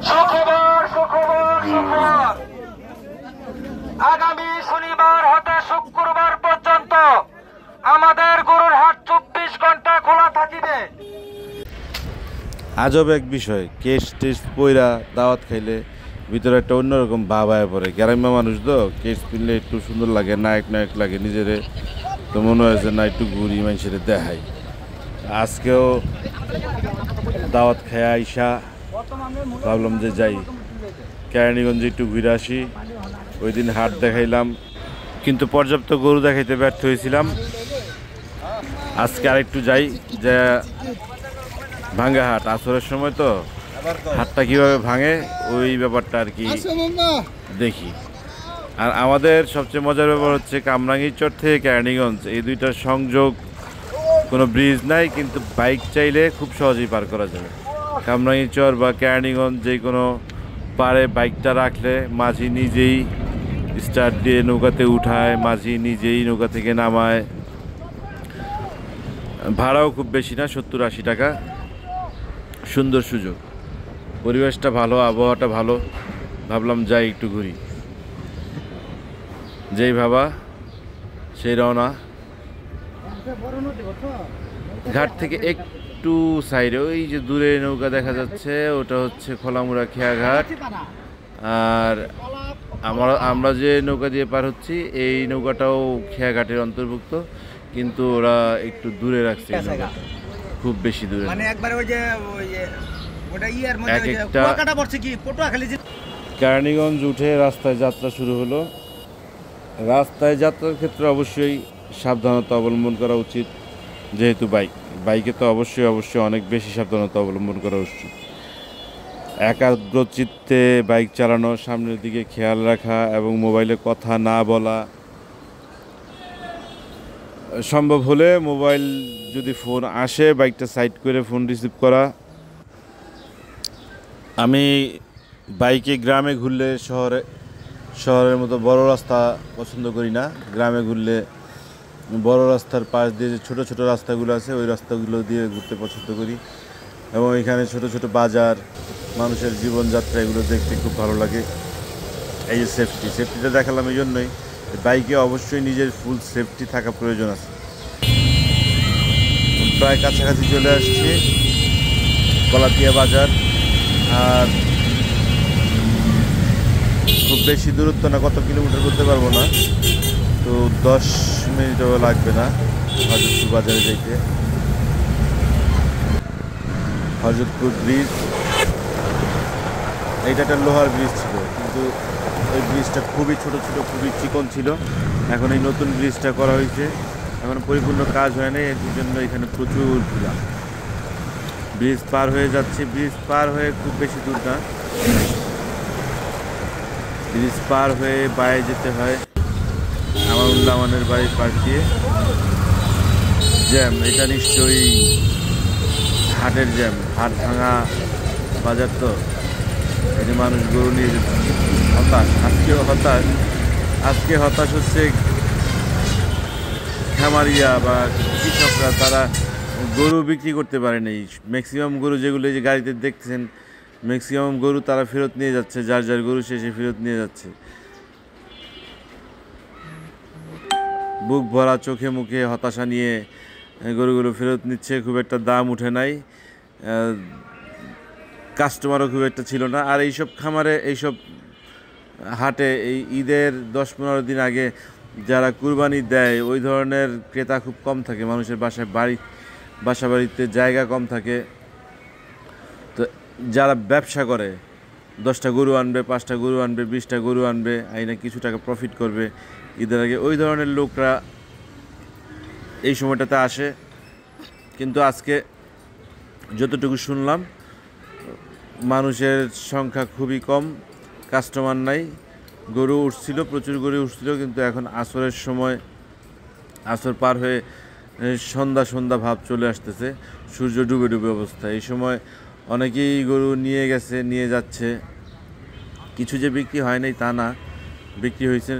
সুখবর সুখবর সুখবর, আগামী শনিবার হতে শুক্রবার পর্যন্ত আমাদের গরুর হাট 24 ঘন্টা খোলা থাকিবে। আজব এক বিষয়, কেস টেস্ট পইরা দাওয়াত খাইলে ভিতরে একটা অন্যরকম ভাব আয়া পড়ে। গ্রাম্য মানুষ তো কেস পিনলে একটু সুন্দর লাগে, নায়ক নায়ক লাগে নিজেরে, তো মনে হয়েছে না একটু ঘুরি মানুষের দেখাই। আজকেও দাওয়াত খায় আইসা ভাবলাম যে যাই কেরানীগঞ্জে একটু ঘুরে আসি। ওই দিন হাট দেখাইলাম কিন্তু পর্যাপ্ত গরু দেখাইতে ব্যর্থ হয়েছিলাম। আজকে আরেকটু যাই, যে ভাঙ্গা হাট আসরের সময় তো হাটটা কিভাবে ভাঙে ওই ব্যাপারটা আর কি দেখি। আর আমাদের সবচেয়ে মজার ব্যাপার হচ্ছে কামরাঙ্গীরচর থেকে কেরানীগঞ্জ এই দুইটার সংযোগ, কোনো ব্রিজ নাই, কিন্তু বাইক চাইলে খুব সহজেই পার করা যাবে। কামরাঙ্গীরচর বা কেরানীগঞ্জ যে কোনো পারে বাইকটা রাখলে মাঝি নিজেই স্টার্ট দিয়ে নৌকাতে উঠায়, মাঝি নিজেই নৌকা থেকে নামায়। ভাড়াও খুব বেশি না, 70-80 টাকা। সুন্দর সুযোগ, পরিবেশটা ভালো, আবহাওয়াটা ভালো। ভাবলাম যাই একটু ঘুরি। যেই ভাবা সেই রওনা। ঘাট থেকে একটু সাইডে ওই যে দূরে নৌকা দেখা যাচ্ছে, ওটা হচ্ছে খোলামুড়া খেয়াঘাট। আর আমরা যে নৌকা দিয়ে পার হচ্ছি এই নৌকাটাও খেয়াঘাটের অন্তর্ভুক্ত, কিন্তু ওরা একটু দূরে রাখছে, খুব বেশি দূরে। কেরানীগঞ্জ উঠে রাস্তায় যাত্রা শুরু হলো। রাস্তায় যাত্রার ক্ষেত্রে অবশ্যই সাবধানতা অবলম্বন করা উচিত, যেহেতু বাইকে তো অবশ্যই অনেক বেশি সাবধানতা অবলম্বন করা উচিত। একাগ্রচিত্তে বাইক চালানো, সামনের দিকে খেয়াল রাখা এবং মোবাইলে কথা না বলা। সম্ভব হলে মোবাইল যদি ফোন আসে বাইকটা সাইড করে ফোন রিসিভ করা। আমি বাইকে গ্রামে ঘুরলে শহরের মতো বড় রাস্তা পছন্দ করি না। গ্রামে ঘুরলে বড় রাস্তার পাশ দিয়ে যে ছোটো ছোটো রাস্তাগুলো আছে ওই রাস্তাগুলো দিয়ে ঘুরতে পছন্দ করি, এবং এখানে ছোট ছোট বাজার, মানুষের জীবনযাত্রা এগুলো দেখতে খুব ভালো লাগে। এই যে সেফটিটা দেখালাম এই জন্যই, বাইকে অবশ্যই নিজের ফুল সেফটি থাকা প্রয়োজন আছে। প্রায় কাছাকাছি চলে আসছি, গলাতিয়া বাজার। আর খুব বেশি দূরত্ব না, কত কিলোমিটার করতে পারবো না, তো 10 মিনিটও লাগবে না হজরতপুর বাজারে যেতে। হজরতপুর ব্রিজ, এইটা একটা লোহার ব্রিজ ছিল, কিন্তু ওই ব্রিজটা খুবই ছোট খুবই চিকন ছিল। এখন এই নতুন ব্রিজটা করা হয়েছে, এখন পরিপূর্ণ কাজ হয় নাই, এর জন্য এখানে প্রচুর ভিড়। ব্রিজ পার হয়ে যাচ্ছে, ব্রিজ পার হয়ে খুব বেশি দূর না, ব্রিজ পার হয়ে বাইরে যেতে হয় আমানুল্লাহমানের বাড়ির পাশ দিয়ে। জ্যাম, এটা নিশ্চয়ই হাটের জ্যাম, হাট ভাঙা বাজার তো, এই যে মানুষ গরু নিয়ে হতাশ। আজকে হতাশ হচ্ছে খামারিয়া বা কৃষকরা, তারা গরু বিক্রি করতে পারেনি। ম্যাক্সিমাম গরু যেগুলো যে গাড়িতে দেখতেছেন, ম্যাক্সিমাম গরু তারা ফেরত নিয়ে যাচ্ছে, যার যার গরু শেষে ফেরত নিয়ে যাচ্ছে। বুক ভরা চোখে মুখে হতাশা নিয়ে গরুগুলো ফেরত নিচ্ছে। খুব একটা দাম উঠে নাই, কাস্টমারও খুব একটা ছিল না। আর এইসব খামারে, এইসব হাটে এই ঈদের 10-15 দিন আগে যারা কুরবানি দেয় ওই ধরনের ক্রেতা খুব কম থাকে। মানুষের বাসা বাড়িতে জায়গা কম থাকে, তো যারা ব্যবসা করে 10টা গরু আনবে, 5টা গরু আনবে, 20টা গরু আনবে, আইনা কিছু টাকা প্রফিট করবে ঈদের আগে, ওই ধরনের লোকরা এই সময়টাতে আসে। কিন্তু আজকে যতটুকু শুনলাম মানুষের সংখ্যা খুবই কম, কাস্টমার নাই। গরু উঠছিল, প্রচুর গরু উঠছিল, কিন্তু এখন আসরের সময়, আসর পার হয়ে সন্ধ্যা ভাব চলে আসতেছে, সূর্য ডুবে অবস্থা। এই সময় অনেকেই গরু নিয়ে যাচ্ছে। কিছু যে বিক্রি হয় নাই তা না, বিক্রি হয়েছে।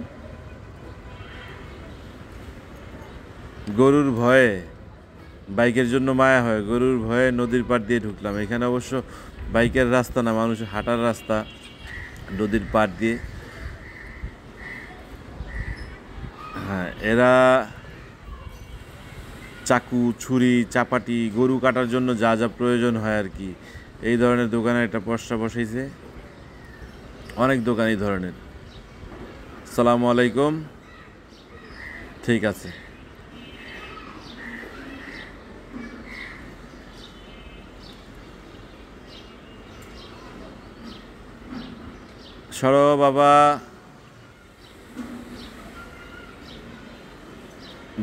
গরুর ভয়ে, বাইকের জন্য মায়া হয়, গরুর ভয়ে নদীর পাড় দিয়ে ঢুকলাম। এখানে অবশ্য বাইকের রাস্তা না, মানুষের হাঁটার রাস্তা নদীর পাড় দিয়ে। হ্যাঁ, এরা চাকু, ছুরি, চাপাটি, গরু কাটার জন্য যা যা প্রয়োজন হয় আর কি, এই ধরনের দোকানে একটা পসরা বসাইছে। অনেক দোকান এই ধরনের। আসসালামু আলাইকুম। ঠিক আছে। সরো বাবা।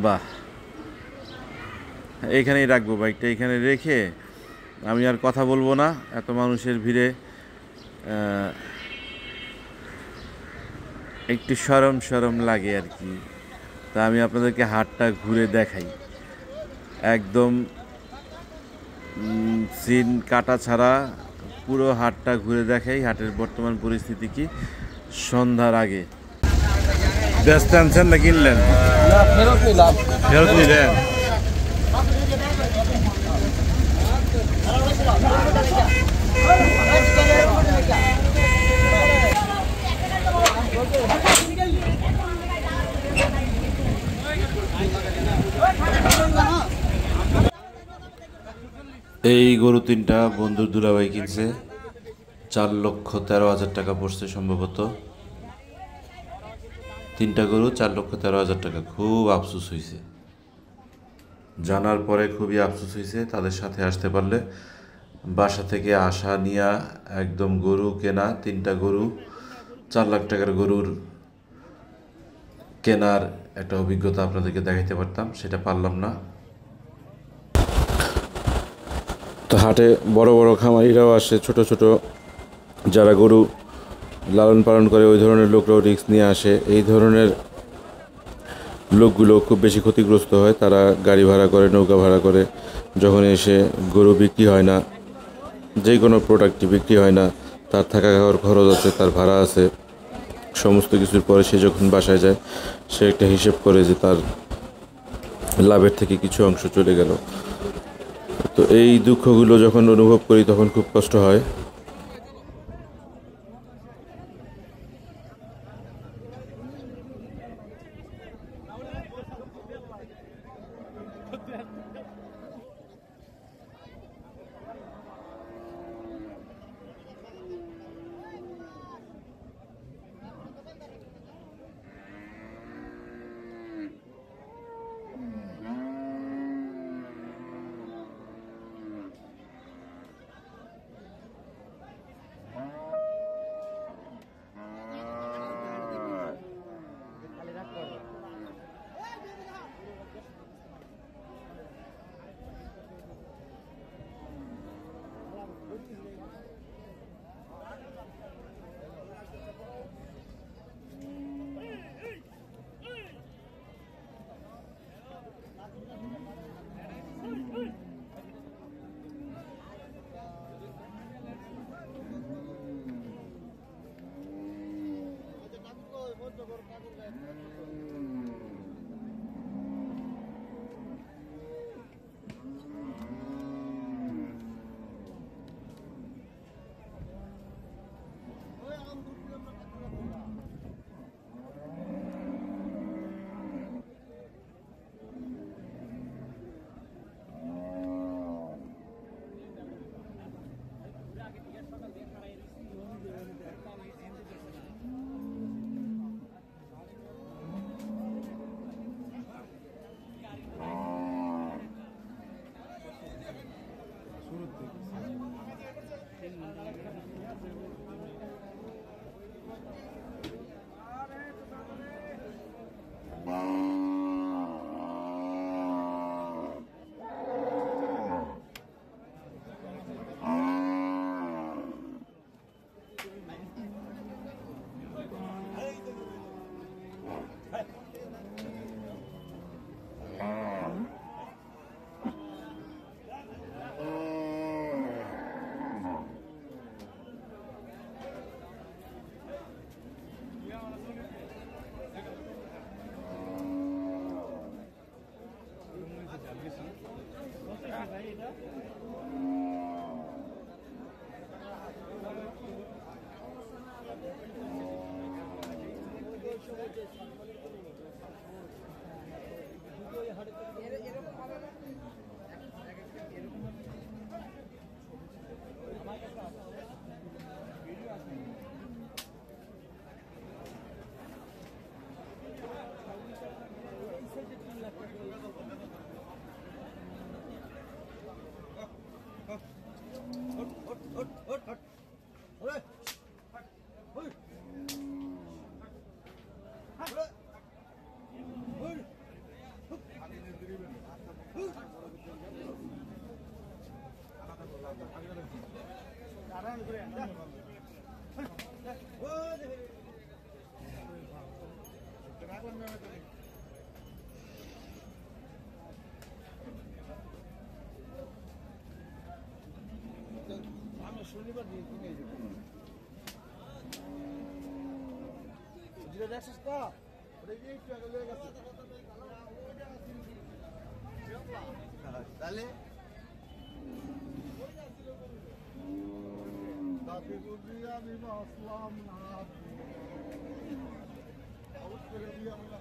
বাহ, এইখানেই রাখবো বাইকটা, এখানে রেখে আমি আর কথা বলবো না। এত মানুষের ভিড়ে একটু শরম শরম লাগে আর কি। তা আমি আপনাদেরকে হাটটা ঘুরে দেখাই, একদম সিন কাটা ছাড়া পুরো হাটটা ঘুরে দেখাই। হাটের বর্তমান পরিস্থিতি কি সন্ধ্যার আগে। ব্যস্ত আনছেন না কিনলেন? ফেরত নিলেন? এই গরু তিনটা বন্ধুর দুলাভাই কিনছে, 4,13,000 টাকা পড়ছে সম্ভবত। তিনটা গরু 4,13,000 টাকা। খুব আফসোস হয়েছে, জানার পরে খুবই আফসোস হয়েছে। তাদের সাথে আসতে পারলে বাসা থেকে আসা নিয়ে একদম গরু কেনা, তিনটা গরু 4 লাখ টাকার গরুর কেনার একটা অভিজ্ঞতা আপনাদেরকে দেখাইতে পারতাম, সেটা পারলাম না। তো হাটে বড় বড় খামারিরাও আসে, ছোট ছোট যারা গরু লালন পালন করে ওই ধরনের লোকরাও রিস্ক নিয়ে আসে। এই ধরনের লোকগুলো খুব বেশি ক্ষতিগ্রস্ত হয়। তারা গাড়ি ভাড়া করে, নৌকা ভাড়া করে, যখন এসে গরু বিক্রি হয় না, যে কোনো প্রোডাক্টই বিক্রি হয় না, তার থাকা খাওয়ার খরচ আছে, তার ভাড়া আছে, সমস্ত কিছুর পরে সে যখন বাসায় যায় সে একটা হিসেব করে যে তার লাভের থেকে কিছু অংশ চলে গেল। তো এই দুঃখগুলো যখন অনুভব করি তখন খুব কষ্ট হয়। দেখছিস তো একটু আগে লেগে গেছে তাহলে তাতে বলবি আমি আসলাম না করে দিয়ে আমরা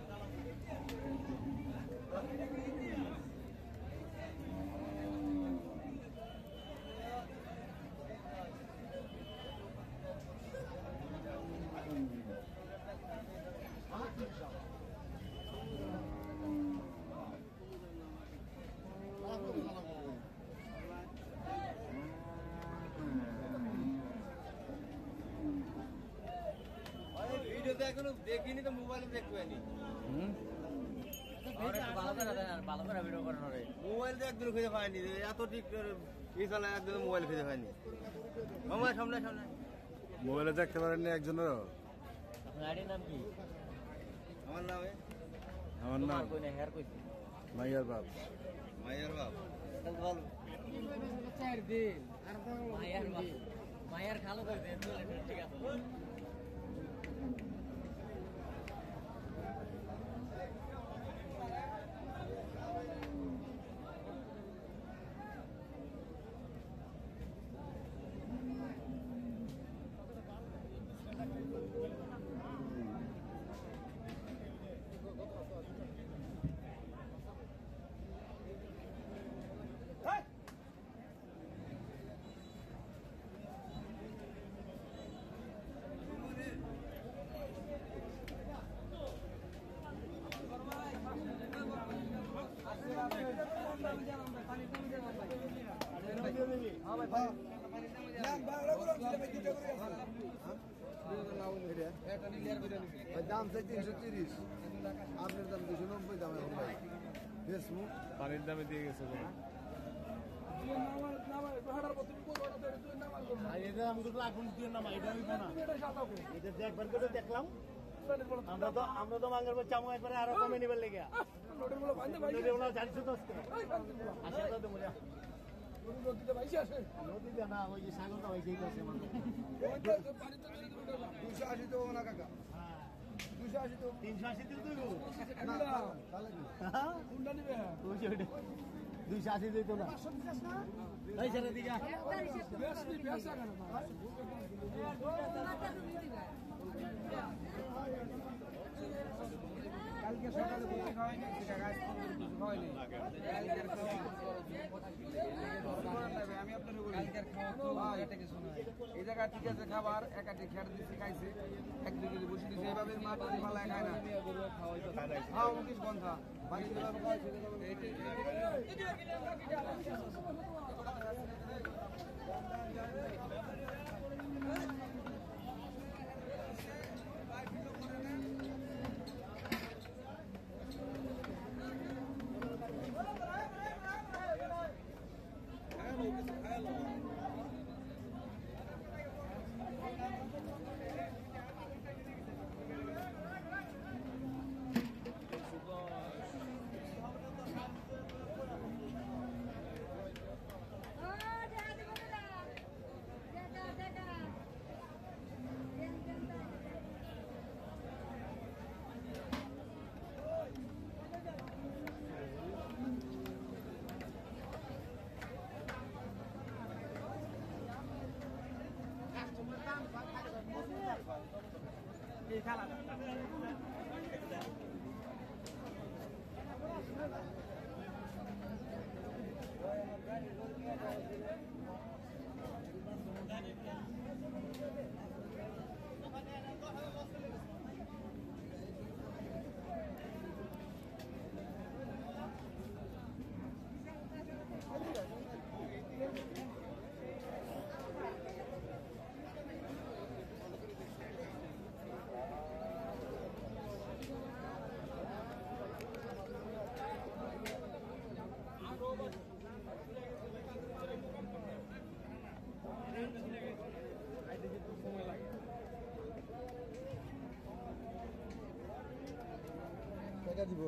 ভিডিওতে এখনো দেখিনি তো মোবাইলে দেখবে নি মোবাইল তো একদিন খুঁজে পাইনি এত ঠিক চলে একদিন মোবাইল খুঁজে পাইনি আমার সামনে সামনে মোবাইলে দেখতে পারেননি একজনেরও? গাড়ির নাম কি? আমার নামে আমার নাম মাইয়ার বাপ। মায়ের বাপ মায়ের খালো ঠিক আছে। দাম চাই 330 আপনার দাম 290 দাম এখন ভাই ফেসবুক পানির দামে দিয়ে গেছে দেখলাম আমরা তো মাঙ্গার পর চামু একবারে আরো কমে নিবার লেগে নদীতে না ওই যে সাগরটা ভাই যেই আছে 280 তো না কাকা 280 তো 380 দিল তুই তাহলে কি 280 দিত না এই ছেড়ে দিগা কালকে সকালে বুঝতে খাওয়াইনি খাওয়াইনি আমি আপনার এই জায়গা ঠিক আছে খাবার একাটি খেয়ার দিচ্ছি খাইছে এক দুই কেজি বসে দিচ্ছে এইভাবে মাছ পালায় খায় না খাওয়া মুখিস বন্ধা বাড়িতে টাকা দিব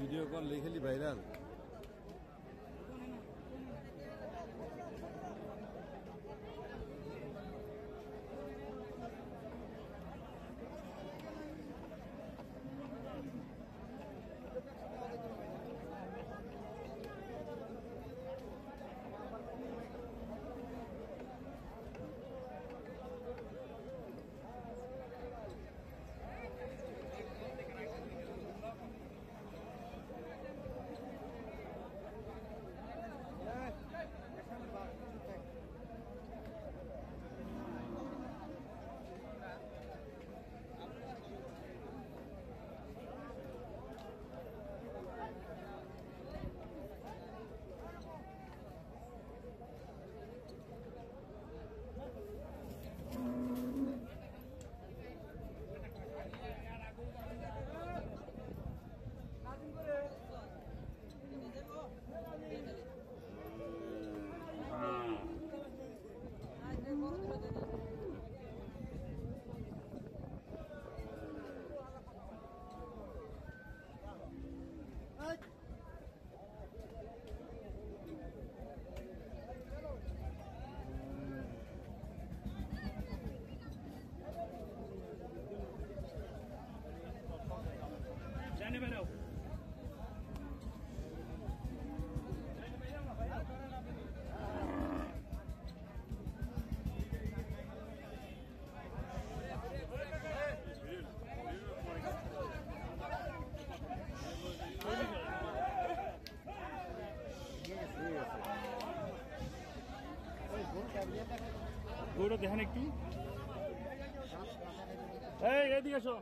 ভিডিও কল লিখেলি ভাইরাল গরুটা দেখেন একটু এই এদিকে এসো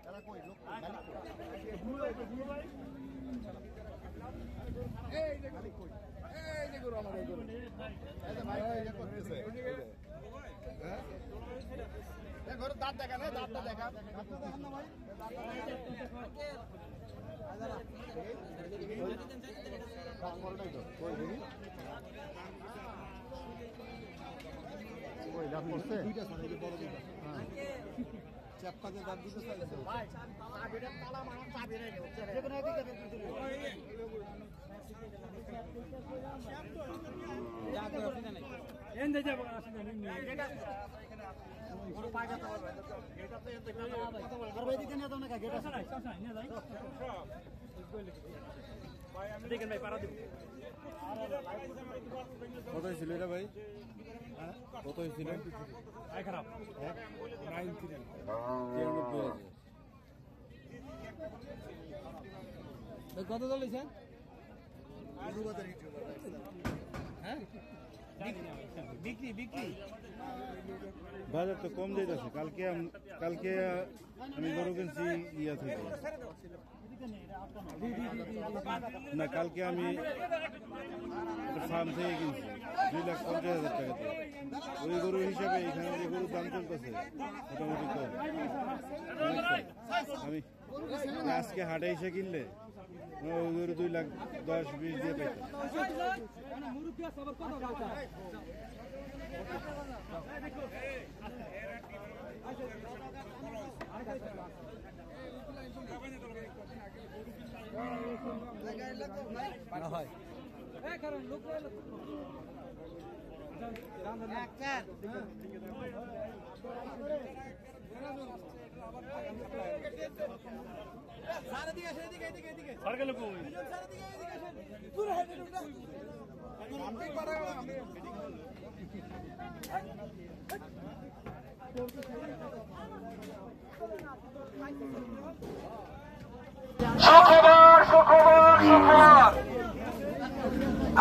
দাঁত দেখা না দাঁতটা দেখা না ভাই চাপ্পাতে দাঁত দিতে চাইছে কত হয়েছিল এটা ভাই কত হয়েছিল খারাপ কত চলেছেন হ্যাঁ বিক্রি বিক্রি বাজার তো কম যাইতেছে কালকে আমি গরু কিনছি ইয়া থেকে না কালকে আমি ফার্ম থেকে কিনছি 2,50,000 টাকা দিয়ে ওই গরু হিসাবে এখানে যে গরুর দাম চলতেছে মোটামুটি কম আমি আজকে হাটে এসে কিনলে ওই গরু 2,10,20 দিয়ে পাইতাম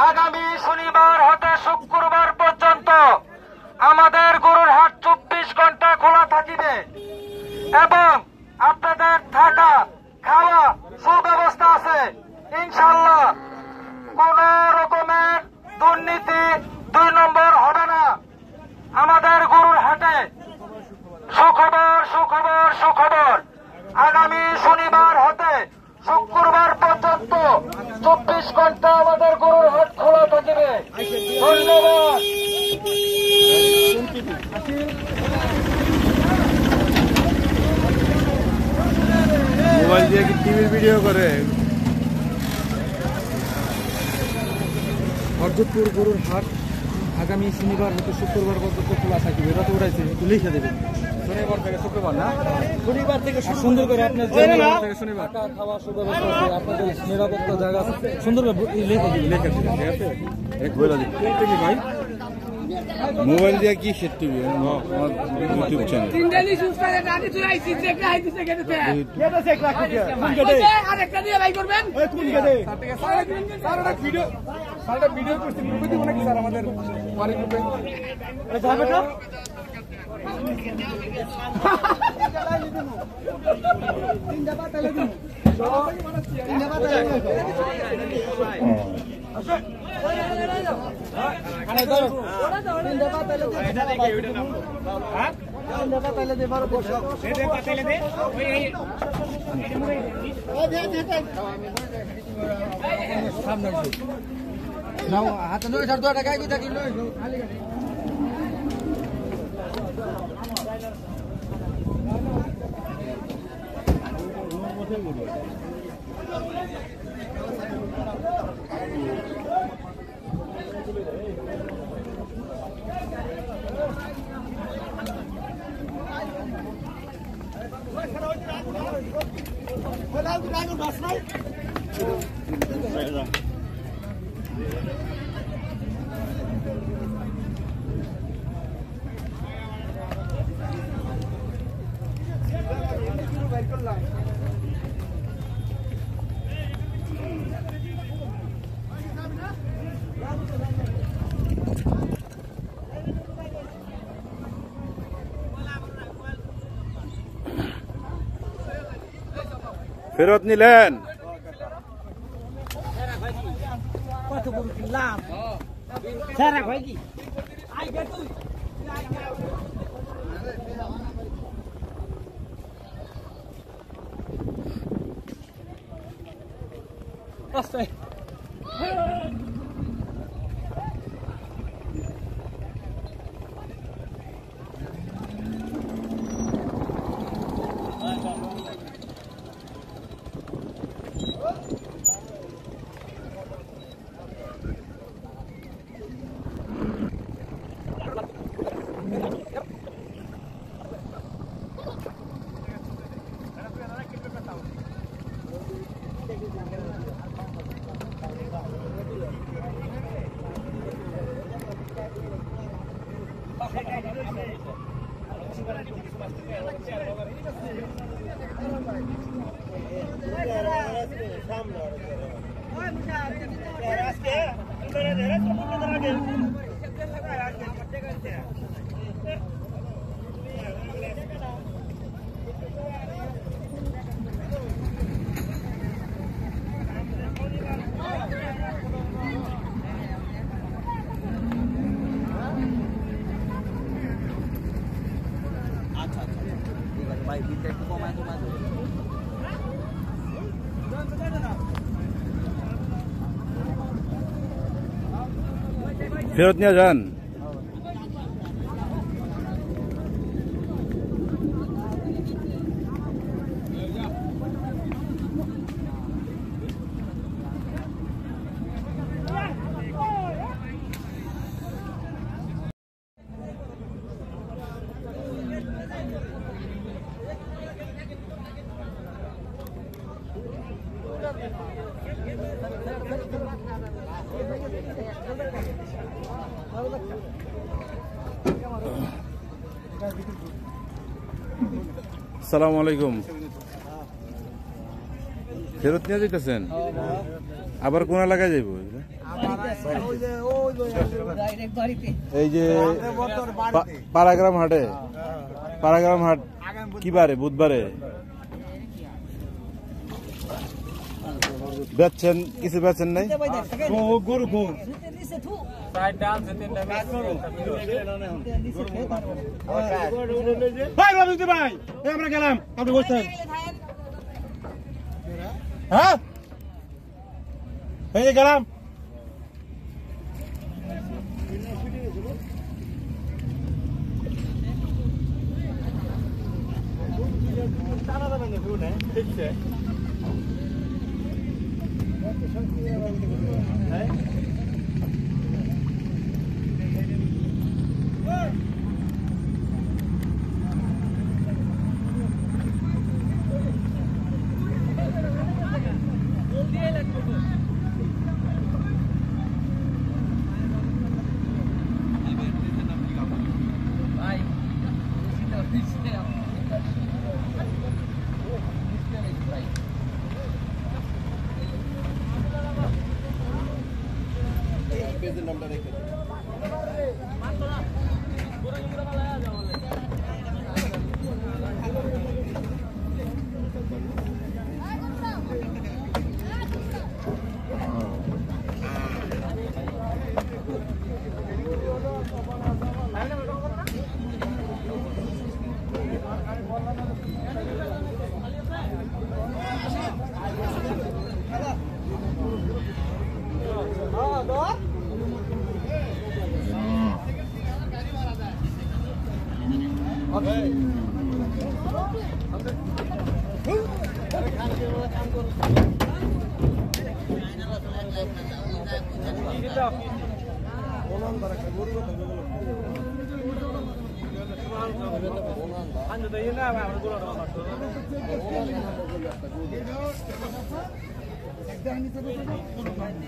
আগামী শনিবার হতে শুক্রবার পর্যন্ত আমাদের গরুর হাট 24 ঘন্টা খোলা থাকিবে এবং আপনাদের থাকা খাওয়া সুব্যবস্থা আছে ইনশাআল্লাহ। কোন রকমের দুর্নীতি 2 নম্বর হবে না আমাদের গরুর হাটে। সুখবর আগামী শনিবার হতে শুক্রবার পর্যন্ত 24 ঘন্টা আমাদের গরুর হাট খোলা থাকিবে। ধন্যবাদ। মোবাইল দিয়ে কি টিভির ভিডিও করে বরজতপুর গরুর হাট আগামী শনিবার হতে শুক্রবার পর্যন্ত খোলা থাকবে। এটা তো উঠাইছে, একটু লিখে দেবেন। শনিবার থেকে শুক্রবার না, শনিবার থেকে সুন্দর করে আপনার থেকে শনিবার খাওয়া সুব্যবস্থা আছে, আপনাদের নিরাপত্তা জায়গা আছে, সুন্দরভাবে লিখে দিবেন। লিখে দিবেন, ঠিক আছে? এক বলে দিন ভাই। মোবাইল দিয়ে কি সেট টিভি আমার ইউটিউব চ্যানেল ভিডিও করছি গ্রুপে দিব নাকি স্যার আমাদের বাড়ি গ্রুপে হাতে নয় 2 টাকা কই থাকি নয় খালি ফেরত নিলেন কত বড় লাভ সারা ভাই কি আই গে তুই আস্তে ফেরত নিয়ে যান। আসসালামু আলাইকুম। ফেরত নিয়ে যেতেছেন? আবার কোন এলাকায় যাইব? এই যে পাড়াগ্রাম হাটে। পাড়াগ্রাম হাট কি বারে? বুধবারে বেচছেন? কিছু বেচেন নাই? গরু গরু ভাই আমরা গেলাম, আপনি বসছেন? হ্যাঁ এই যে গেলাম।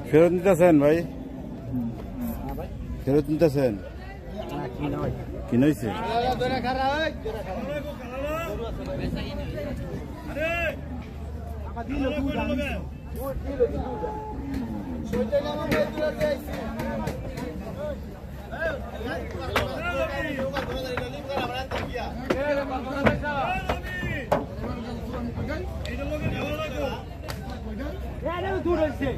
ফেরত নিতেছেন ভাই? ফেরত নিতেছেন? কি নইছে? দূর হয়েছে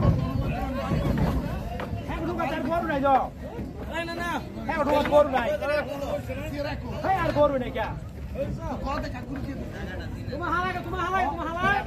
গরু নাই তো হ্যাঁ গরু নাই হ্যাঁ আর গরু নেই কে তোমার হালাই তোমার হালাই তোমার হালাই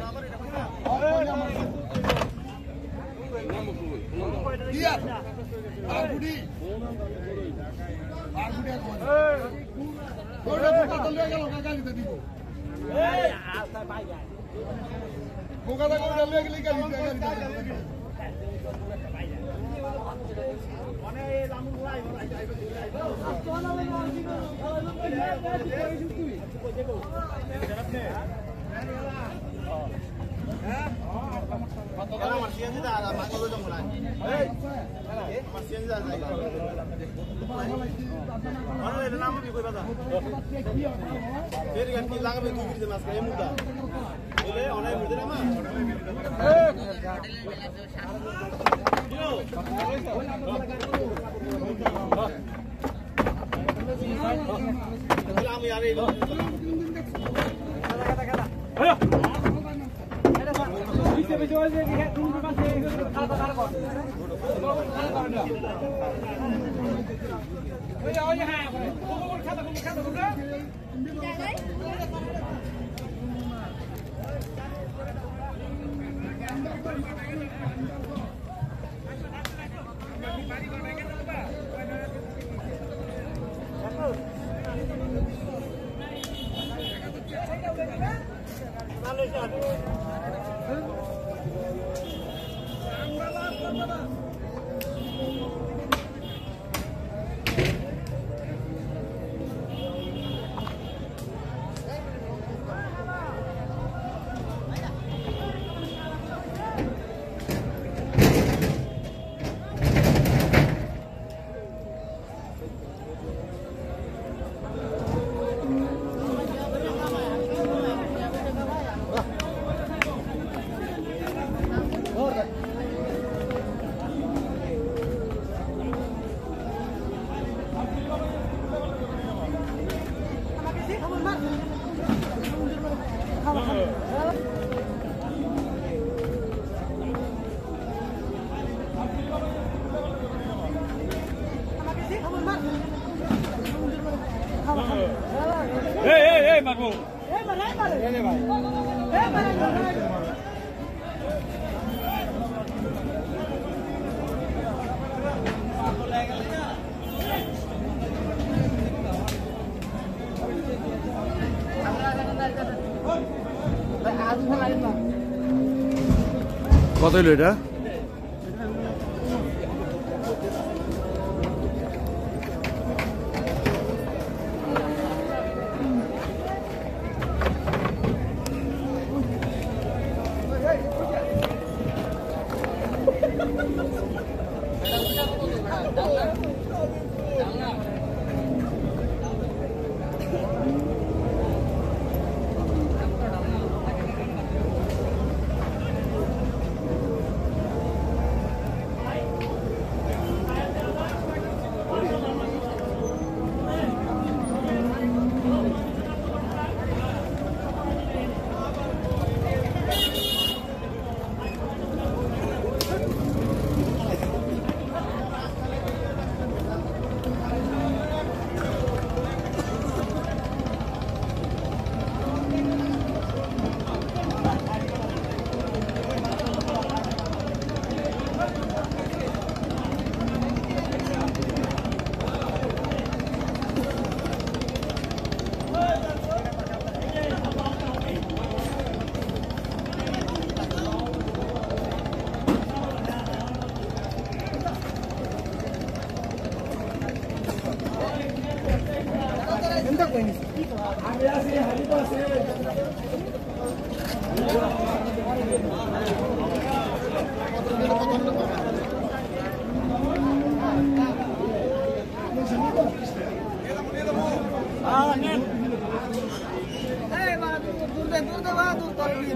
কত হইল এটা?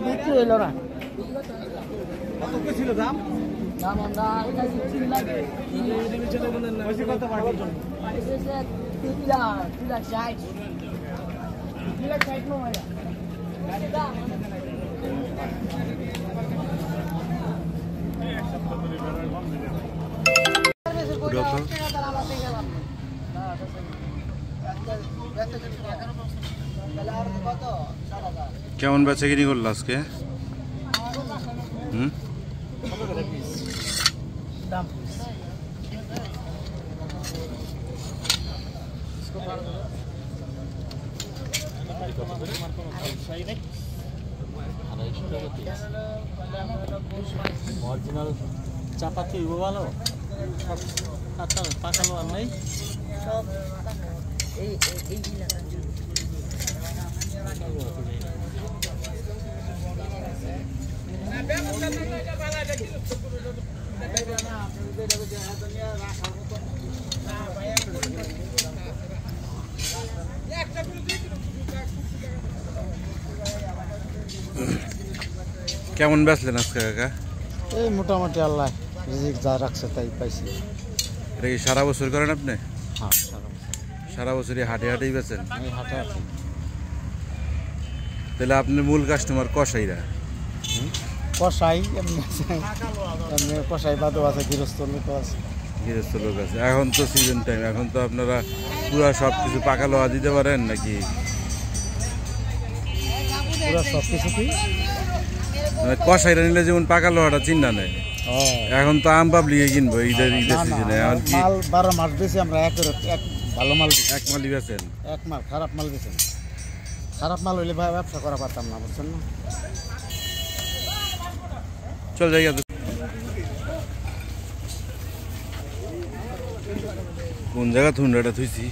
বিক্রি হইল না ছিল দাম দাম আমরা লাগে কত পার্টি 2,60,000 নো ভাইয়া কেমন বেচা কিনি করলো আজকে? দাম অরিজিনাল চাপাতি ভালো পাকালো আর নাই সব এই কেমন বেচলেন আজকে কাকা? এই মোটামুটি আল্লাহ রিজিক যা রাখছে তাই পাইছি। এটা কি সারা বছর করেন আপনি? হ্যাঁ সারা বছরই হাটে হাটেই বেচেন? এই হাটে আছে তাহলে আপনার মূল কাস্টমার কসাইরা? কষাই এমনি কষাই বাদও আছে, গৃহস্থ লোক আছে। গৃহস্থ লোক আছে। এখন তো সিজন টাইম, এখন তো আপনারা পুরা সব কিছু পাকা লোহা দিতে পারেন নাকি? পুরো সব কিছু কি মানে কসাইরা নিলে যেমন পাকা লোহাটা চিন্তা নেই, এখন তো আম পাবলিকে কিনবো ঈদের সিজনে। এখন কি মাল 12 মাস বেশি আমরা এক ভালো মাল এক মালই বেচেন? এক মাল খারাপ মাল বেছেন। খারাপ মাল হইলে ভাই ব্যবসা করা পারতাম না, বুঝছেন না? চল যাই। কোন জায়গা থুন্ডাটা থুইছি?